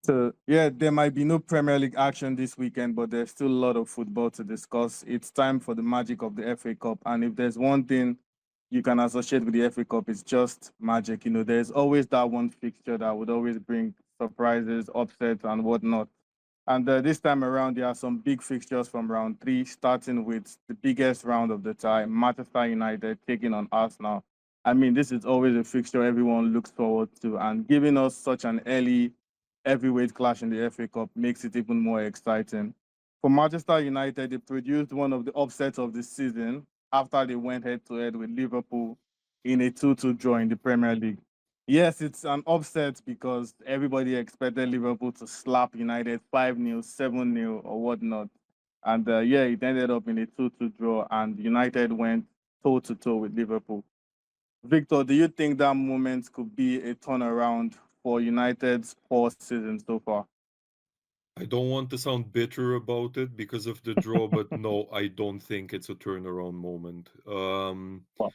So yeah, there might be no Premier League action this weekend, but there's still a lot of football to discuss. It's time for the magic of the FA Cup, and if there's one thing you can associate with the FA Cup, it's just magic. There's always that one fixture that would always bring surprises, upsets, and whatnot. And this time around, there are some big fixtures from round three, starting with the biggest round of the time, Manchester United taking on Arsenal. I mean, this is always a fixture everyone looks forward to, and giving us such an early heavyweight clash in the FA Cup makes it even more exciting. For Manchester United, they produced one of the upsets of the season after they went head to head with Liverpool in a 2-2 draw in the Premier League. Yes, it's an upset because everybody expected Liverpool to slap United 5-0, 7-0, or whatnot. And yeah, it ended up in a 2-2 draw, and United went toe to toe with Liverpool. Victor, do you think that moment could be a turnaround for United's poor season so far? I don't want to sound bitter about it because of the draw, but no, I don't think it's a turnaround moment. Well,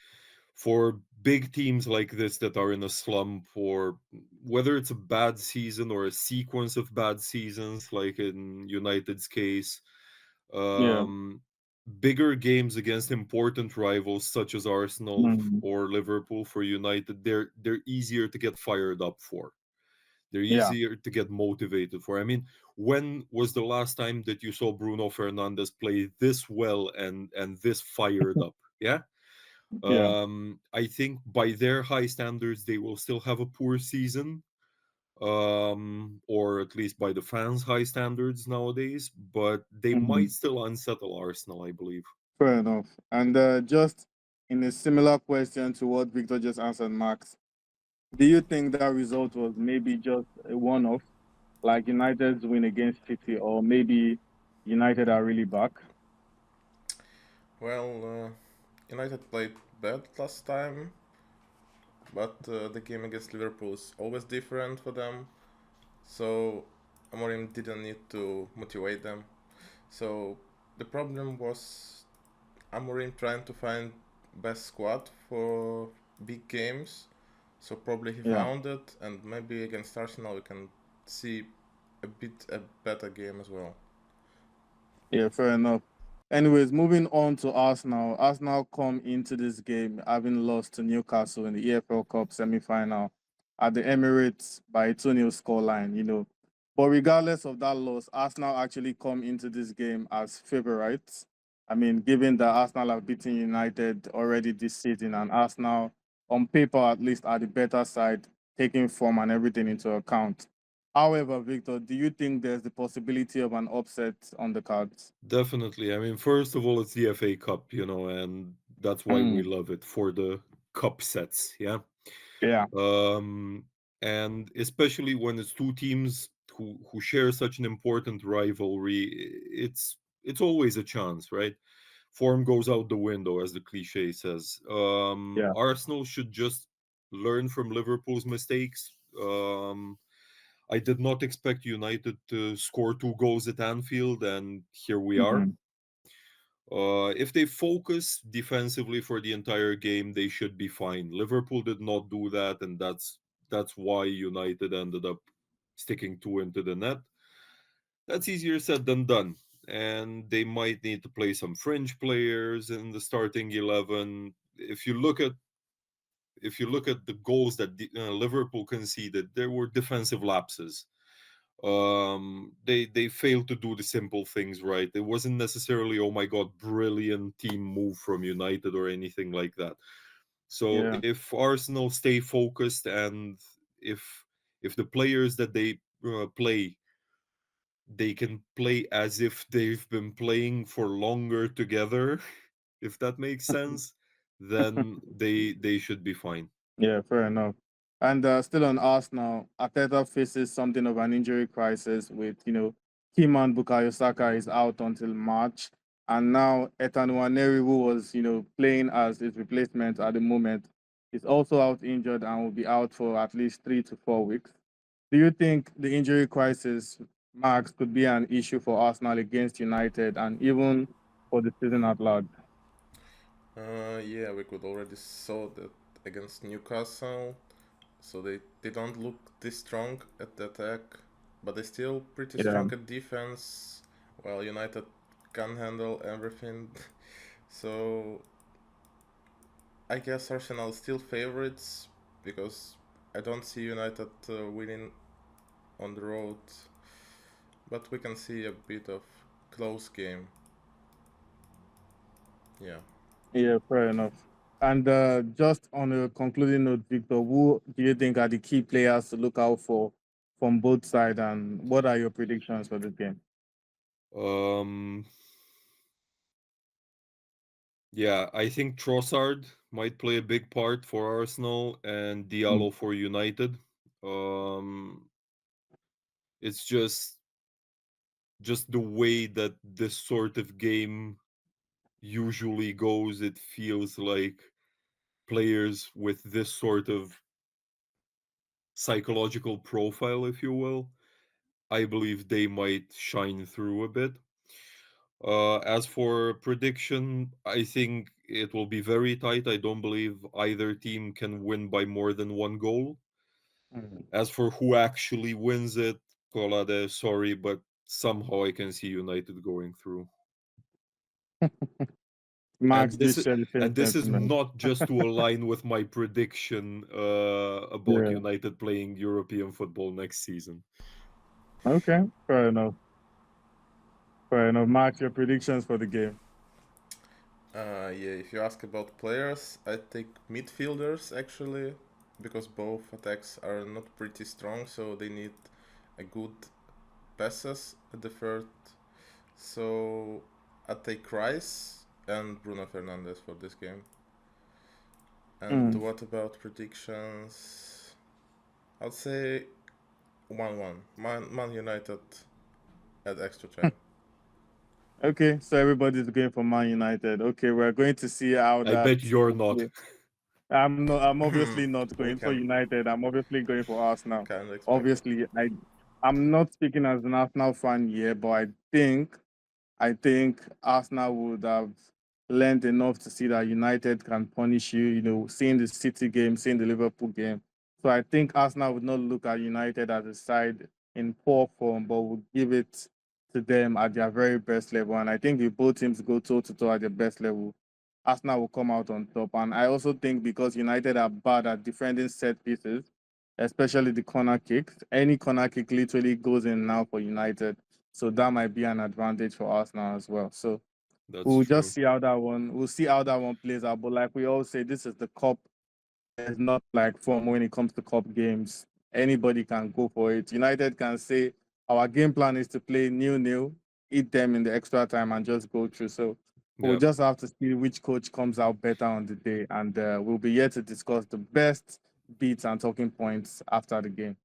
For big teams like this that are in a slump, or whether it's a bad season or a sequence of bad seasons, like in United's case, yeah. um, bigger games against important rivals such as Arsenal Mm, or Liverpool for United, they're easier to get fired up for. They're yeah. easier to get motivated for. I mean, when was the last time that you saw Bruno Fernandes play this well and this fired up? Yeah. Yeah. I think by their high standards, they will still have a poor season, or at least by the fans' high standards nowadays. But they Mhm. might still unsettle Arsenal, I believe. Fair enough. And just in a similar question to what Victor just answered, Max, do you think that result was maybe just a one-off, like United's win against City, or maybe United are really back? Well, United played bad last time, but the game against Liverpool is always different for them. So Amorim didn't need to motivate them. So the problem was Amorim trying to find best squad for big games. So probably he Yeah. found it, and maybe against Arsenal we can see a better game as well. Yeah, fair enough. Anyways, moving on to Arsenal. Arsenal come into this game having lost to Newcastle in the EFL Cup semi-final at the Emirates by a 2-0 scoreline. But regardless of that loss, Arsenal actually come into this game as favourites. I mean, given that Arsenal have beaten United already this season, and Arsenal, on paper at least, are the better side, taking form and everything into account. However, Victor, do you think there's the possibility of an upset on the cards? Definitely. I mean, first of all, it's the FA Cup, and that's why we Mm, love it for the cup sets. Yeah. yeah. um, and especially when it's two teams who share such an important rivalry, it's always a chance, right? Form goes out the window, as the cliche says. Yeah. Arsenal should just learn from Liverpool's mistakes. I did not expect United to score two goals at Anfield, and here we are. Mhm. If they focus defensively for the entire game, they should be fine. Liverpool did not do that, and that's why United ended up sticking two into the net. That's easier said than done, and they might need to play some fringe players in the starting 11. If you look at the goals that Liverpool conceded, there were defensive lapses. They failed to do the simple things right. It wasn't necessarily, oh my god, brilliant team move from United or anything like that. So Yeah. if Arsenal stay focused, and if the players that they play, they can play as if they've been playing for longer together, if that makes sense, then they should be fine. Yeah, fair enough. And still on Arsenal, Arteta faces something of an injury crisis with, Keyman Bukayo Saka is out until March. And now Ethan Nwaneri, who was, playing as his replacement at the moment, is also out injured and will be out for at least 3 to 4 weeks. Do you think the injury crisis, Max, could be an issue for Arsenal against United and even for the season at large? Yeah, we could already saw that against Newcastle. So they don't look this strong at the attack. but they're still pretty Yeah. strong at defense. While United can handle everything. So I guess Arsenal is still favorites because I don't see United winning on the road, but we can see a bit of close game. Yeah. Yeah, fair enough. And just on a concluding note, Victor, who do you think are the key players to look out for from both sides, and what are your predictions for this game? Um, yeah, I think Trossard might play a big part for Arsenal and Mm. Diallo for United. Um, it's just the way that this sort of game usually goes. It feels like players with this sort of psychological profile, if you will, I believe they might shine through a bit. As for prediction, I think it will be very tight. I don't believe either team can win by more than one goal. Mm. As for who actually wins it, Colade, sorry, but somehow I can see United going through. Max, And do you this is share the same and this is sentiment? not just to align with my prediction about Yeah. United playing European football next season. Okay, fair enough. Fair enough. Max, your predictions for the game. Yeah, if you ask about players, I take midfielders actually, because both attacks are not pretty strong, so they need a good passes at the third. So I take Rice and Bruno Fernandes for this game. And Mm. what about predictions? I'll say 1-1. Man United at extra time. Okay, so everybody's going for Man United. Okay, we're going to see how I that bet you're will not. play. I'm not. I'm obviously not We going for United. I'm obviously going for Arsenal. kind of expect it. Obviously, I'm not speaking as an Arsenal fan here, but I think Arsenal would have learned enough to see that United can punish you. Seeing the City game, seeing the Liverpool game. So I think Arsenal would not look at United as a side in poor form, but would give it to them at their very best level. And I think if both teams go toe to toe at their best level, Arsenal will come out on top. And I also think because United are bad at defending set pieces, especially the corner kicks, any corner kick literally goes in now for United. So that might be an advantage for us now as well. So That's we'll just true. see how that one. We'll see how that one plays out. But like we all say, this is the cup. There's not like form when it comes to cup games. Anybody can go for it. United can say our game plan is to play nil-nil, eat them in the extra time, and just go through. So we'll Yeah. just have to see which coach comes out better on the day, and we'll be here to discuss the best beats and talking points after the game.